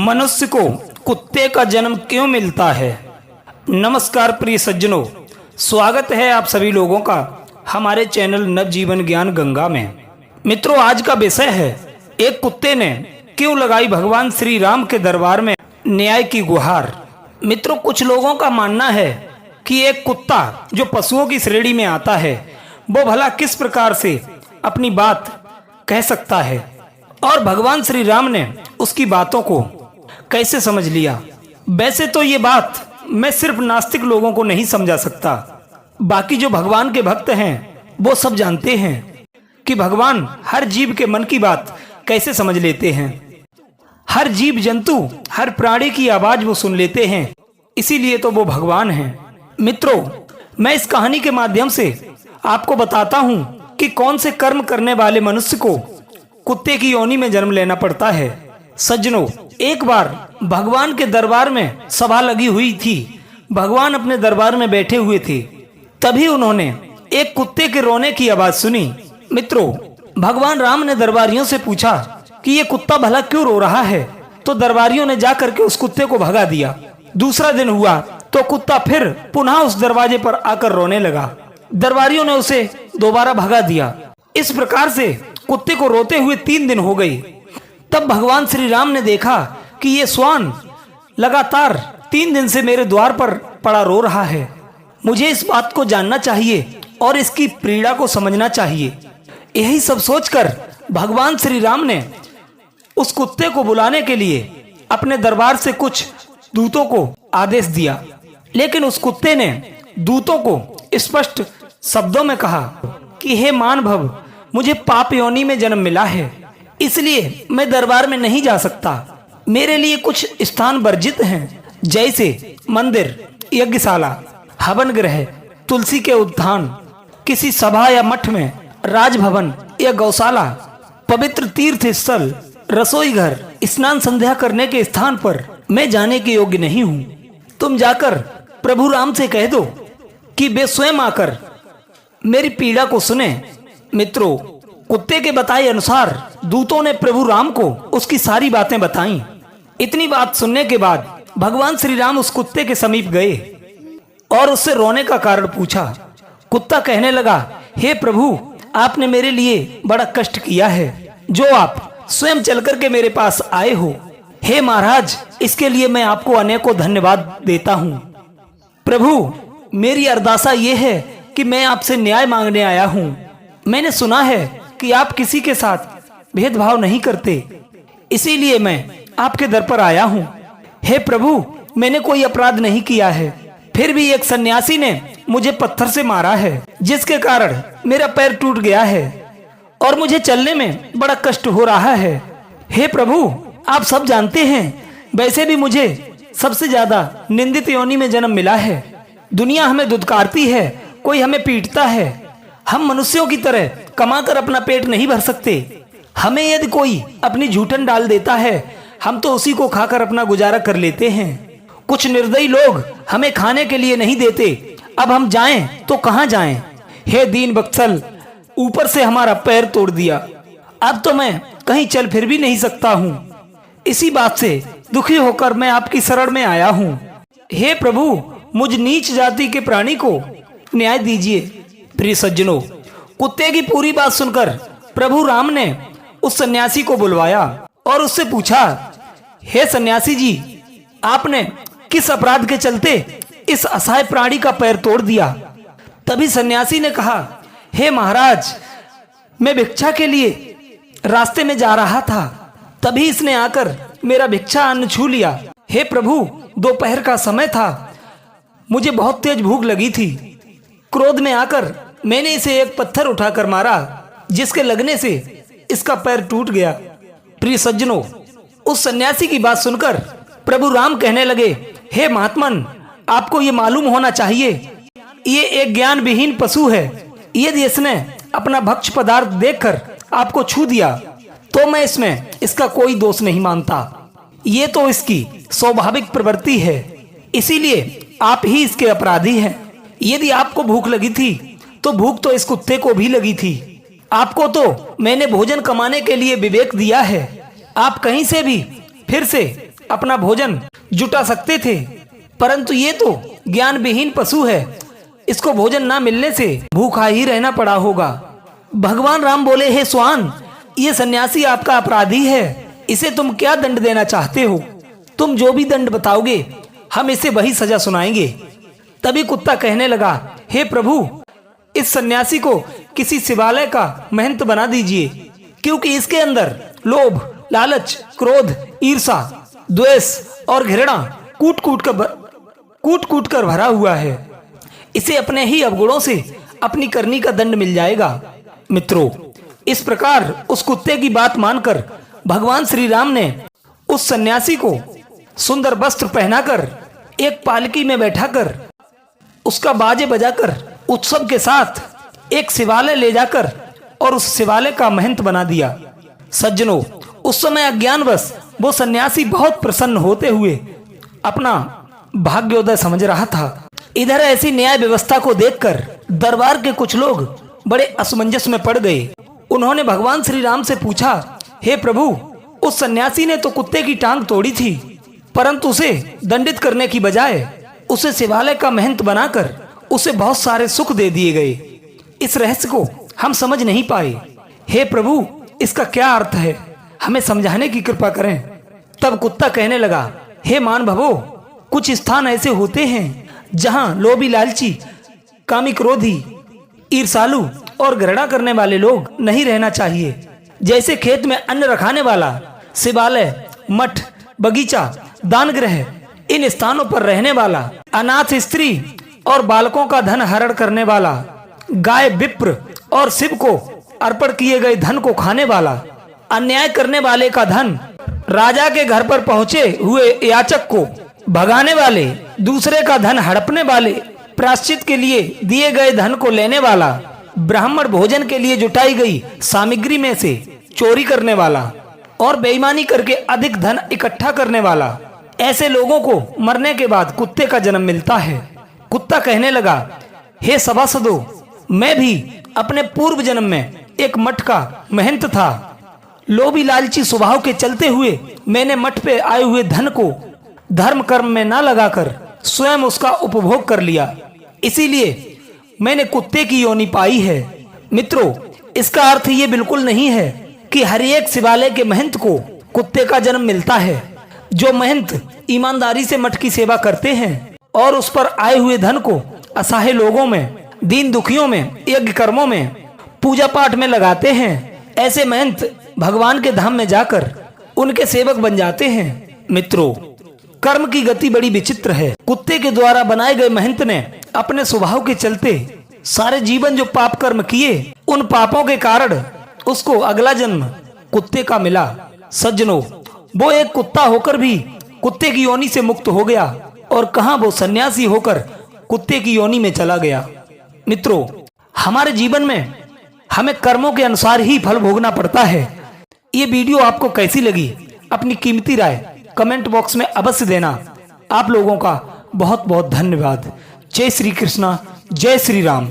मनुष्य को कुत्ते का जन्म क्यों मिलता है। नमस्कार प्रिय सज्जनों, स्वागत है आप सभी लोगों का हमारे चैनल नवजीवन ज्ञान गंगा में। मित्रों, आज का विषय है एक कुत्ते ने क्यों लगाई भगवान श्री राम के दरबार में न्याय की गुहार। मित्रों, कुछ लोगों का मानना है कि एक कुत्ता जो पशुओं की श्रेणी में आता है वो भला किस प्रकार से अपनी बात कह सकता है और भगवान श्री राम ने उसकी बातों को कैसे समझ लिया। वैसे तो ये बात मैं सिर्फ नास्तिक लोगों को नहीं समझा सकता, बाकी जो भगवान के भक्त हैं वो सब जानते हैं कि भगवान हर जीव के मन की बात कैसे समझ लेते हैं। हर जीव जंतु, हर प्राणी की आवाज वो सुन लेते हैं, इसीलिए तो वो भगवान हैं। मित्रों, मैं इस कहानी के माध्यम से आपको बताता हूँ कि कौन से कर्म करने वाले मनुष्य को कुत्ते की योनि में जन्म लेना पड़ता है। सज्जनों, एक बार भगवान के दरबार में सभा लगी हुई थी। भगवान अपने दरबार में बैठे हुए थे, तभी उन्होंने एक कुत्ते के रोने की आवाज सुनी। मित्रों, भगवान राम ने दरबारियों से पूछा कि ये कुत्ता भला क्यों रो रहा है, तो दरबारियों ने जाकर के उस कुत्ते को भगा दिया। दूसरा दिन हुआ तो कुत्ता फिर पुनः उस दरवाजे पर आकर रोने लगा। दरबारियों ने उसे दोबारा भगा दिया। इस प्रकार से कुत्ते को रोते हुए 3 दिन हो गए। तब भगवान श्री राम ने देखा कि ये श्वान लगातार 3 दिन से मेरे द्वार पर पड़ा रो रहा है। मुझे इस बात को जानना चाहिए और इसकी पीड़ा को समझना चाहिए। यही सब सोचकर भगवान श्री राम ने उस कुत्ते को बुलाने के लिए अपने दरबार से कुछ दूतों को आदेश दिया, लेकिन उस कुत्ते ने दूतों को स्पष्ट शब्दों में कहा कि हे मानभव, मुझे पाप योनि में जन्म मिला है, इसलिए मैं दरबार में नहीं जा सकता। मेरे लिए कुछ स्थान वर्जित हैं, जैसे मंदिर, यज्ञशाला, हवन गृह, तुलसी के उद्यान, किसी सभा या मठ में, राजभवन या गौशाला, पवित्र तीर्थ स्थल, रसोई घर, स्नान संध्या करने के स्थान पर मैं जाने के योग्य नहीं हूँ। तुम जाकर प्रभु राम से कह दो कि वे स्वयं आकर मेरी पीड़ा को सुने। मित्रों, कुत्ते के बताए अनुसार दूतों ने प्रभु राम को उसकी सारी बातें बताईं। इतनी बात सुनने के बाद भगवान श्री राम उस कुत्ते के समीप गए और उससे रोने का कारण पूछा। कुत्ता कहने लगा, हे प्रभु, आपने मेरे लिए बड़ा कष्ट किया है, जो आप स्वयं चल करके मेरे पास आए हो। हे महाराज, इसके लिए मैं आपको अनेकों धन्यवाद देता हूँ। प्रभु, मेरी अरदासा ये है कि मैं आपसे न्याय मांगने आया हूँ। मैंने सुना है कि आप किसी के साथ भेदभाव नहीं करते, इसीलिए मैं आपके दर पर आया हूँ। हे प्रभु, मैंने कोई अपराध नहीं किया है, फिर भी एक सन्यासी ने मुझे पत्थर से मारा है, जिसके कारण मेरा पैर टूट गया है और मुझे चलने में बड़ा कष्ट हो रहा है। हे प्रभु, आप सब जानते हैं, वैसे भी मुझे सबसे ज्यादा निंदित योनि में जन्म मिला है। दुनिया हमें धुतकारती है, कोई हमें पीटता है। हम मनुष्यों की तरह कमाकर अपना पेट नहीं भर सकते। हमें यदि कोई अपनी झूठन डाल देता है, हम तो उसी को खाकर अपना गुजारा कर लेते हैं। कुछ निर्दयी लोग हमें खाने के लिए नहीं देते, अब हम जाएं तो कहाँ जाएं। हे दीन बत्सल, ऊपर से हमारा पैर तोड़ दिया, अब तो मैं कहीं चल फिर भी नहीं सकता हूँ। इसी बात से दुखी होकर मैं आपकी शरण में आया हूँ। हे प्रभु, मुझ नीच जाति के प्राणी को न्याय दीजिए। प्रिय सज्जनों, कुत्ते की पूरी बात सुनकर प्रभु राम ने उस सन्यासी को बुलवाया और उससे पूछा, हे सन्यासी जी, आपने किस अपराध के चलते इस असहाय प्राणी का पैर तोड़ दिया। तभी सन्यासी ने कहा, हे महाराज, मैं भिक्षा के लिए रास्ते में जा रहा था, तभी इसने आकर मेरा भिक्षा अन्न छू लिया। हे प्रभु, दोपहर का समय था, मुझे बहुत तेज भूख लगी थी। क्रोध में आकर मैंने इसे एक पत्थर उठाकर मारा, जिसके लगने से इसका पैर टूट गया। प्रिय सज्जनों, उस सन्यासी की बात सुनकर प्रभु राम कहने लगे, हे महात्मन, आपको ये मालूम होना चाहिए, ये एक ज्ञान विहीन पशु है। यदि इसने अपना भक्ष्य पदार्थ देखकर आपको छू दिया तो मैं इसमें इसका कोई दोष नहीं मानता। ये तो इसकी स्वाभाविक प्रवृत्ति है, इसीलिए आप ही इसके अपराधी हैं। यदि आपको भूख लगी थी तो भूख तो इस कुत्ते को भी लगी थी। आपको तो मैंने भोजन कमाने के लिए विवेक दिया है, आप कहीं से भी फिर से अपना भोजन जुटा सकते थे, परंतु ये तो ज्ञान विहीन पशु है, इसको भोजन ना मिलने से भूखा ही रहना पड़ा होगा। भगवान राम बोले, हे स्वान, ये सन्यासी आपका अपराधी है, इसे तुम क्या दंड देना चाहते हो? तुम जो भी दंड बताओगे हम इसे वही सजा सुनाएंगे। तभी कुत्ता कहने लगा, हे प्रभु, इस सन्यासी को किसी शिवालय का महंत बना दीजिए, क्योंकि इसके अंदर लोभ, लालच, क्रोध, ईर्षा, द्वेष और घृणा कूट कूट कर भरा हुआ है। इसे अपने ही अवगुणों से अपनी करनी का दंड मिल जाएगा। मित्रों, इस प्रकार उस कुत्ते की बात मानकर भगवान श्री राम ने उस सन्यासी को सुंदर वस्त्र पहनाकर एक पालकी में बैठाकर उसका बाजे बजाकर उत्सव के साथ एक शिवालय ले जाकर और उस शिवालय का महंत बना दिया। सज्जनों, उस समय अज्ञानवश वो सन्यासी बहुत प्रसन्न होते हुए अपना भाग्योदय समझ रहा था। इधर ऐसी न्याय व्यवस्था को देखकर दरबार के कुछ लोग बड़े असमंजस में पड़ गए। उन्होंने भगवान श्री राम से पूछा, हे प्रभु, उस सन्यासी ने तो कुत्ते की टांग तोड़ी थी, परंतु उसे दंडित करने की बजाय उसे शिवालय का महंत बनाकर उसे बहुत सारे सुख दे दिए गए। इस रहस्य को हम समझ नहीं पाए। हे प्रभु, इसका क्या अर्थ है? हमें समझाने की कृपा करें। तब कुत्ता कहने लगा, हे मान भवो, कुछ स्थान ऐसे होते हैं जहां लोभी, लालची, कामी, क्रोधी, ईर्षालु और घृणा करने वाले लोग नहीं रहना चाहिए। जैसे खेत में अन्न रखाने वाला, शिवालय, मठ, बगीचा, दानगृह, इन स्थानों पर रहने वाला, अनाथ स्त्री और बालकों का धन हरण करने वाला, गाय, विप्र और शिव को अर्पण किए गए धन को खाने वाला, अन्याय करने वाले का धन, राजा के घर पर पहुंचे हुए याचक को भगाने वाले, दूसरे का धन हड़पने वाले, प्रायश्चित के लिए दिए गए धन को लेने वाला, ब्राह्मण भोजन के लिए जुटाई गई सामग्री में से चोरी करने वाला और बेईमानी करके अधिक धन इकट्ठा करने वाला, ऐसे लोगों को मरने के बाद कुत्ते का जन्म मिलता है। कुत्ता कहने लगा, हे सभासदों, मैं भी अपने पूर्व जन्म में एक मठ का महंत था। लोभी, लालची स्वभाव के चलते हुए मैंने मठ पे आए हुए धन को धर्म कर्म में न लगाकर स्वयं उसका उपभोग कर लिया, इसीलिए मैंने कुत्ते की योनि पाई है। मित्रों, इसका अर्थ ये बिल्कुल नहीं है कि हर एक शिवालय के महंत को कुत्ते का जन्म मिलता है। जो महंत ईमानदारी से मठ की सेवा करते हैं और उस पर आए हुए धन को असहाय लोगों में, दीन दुखियों में, यज्ञ कर्मों में, पूजा पाठ में लगाते हैं, ऐसे महंत भगवान के धाम में जाकर उनके सेवक बन जाते हैं। मित्रों, कर्म की गति बड़ी विचित्र है। कुत्ते के द्वारा बनाए गए महंत ने अपने स्वभाव के चलते सारे जीवन जो पाप कर्म किए, उन पापों के कारण उसको अगला जन्म कुत्ते का मिला। सज्जनों, वो एक कुत्ता होकर भी कुत्ते की योनि से मुक्त हो गया और कहां वो सन्यासी होकर कुत्ते की योनि में चला गया। मित्रों, हमारे जीवन में हमें कर्मों के अनुसार ही फल भोगना पड़ता है। ये वीडियो आपको कैसी लगी? अपनी कीमती राय कमेंट बॉक्स में अवश्य देना। आप लोगों का बहुत बहुत धन्यवाद। जय श्री कृष्णा, जय श्री राम।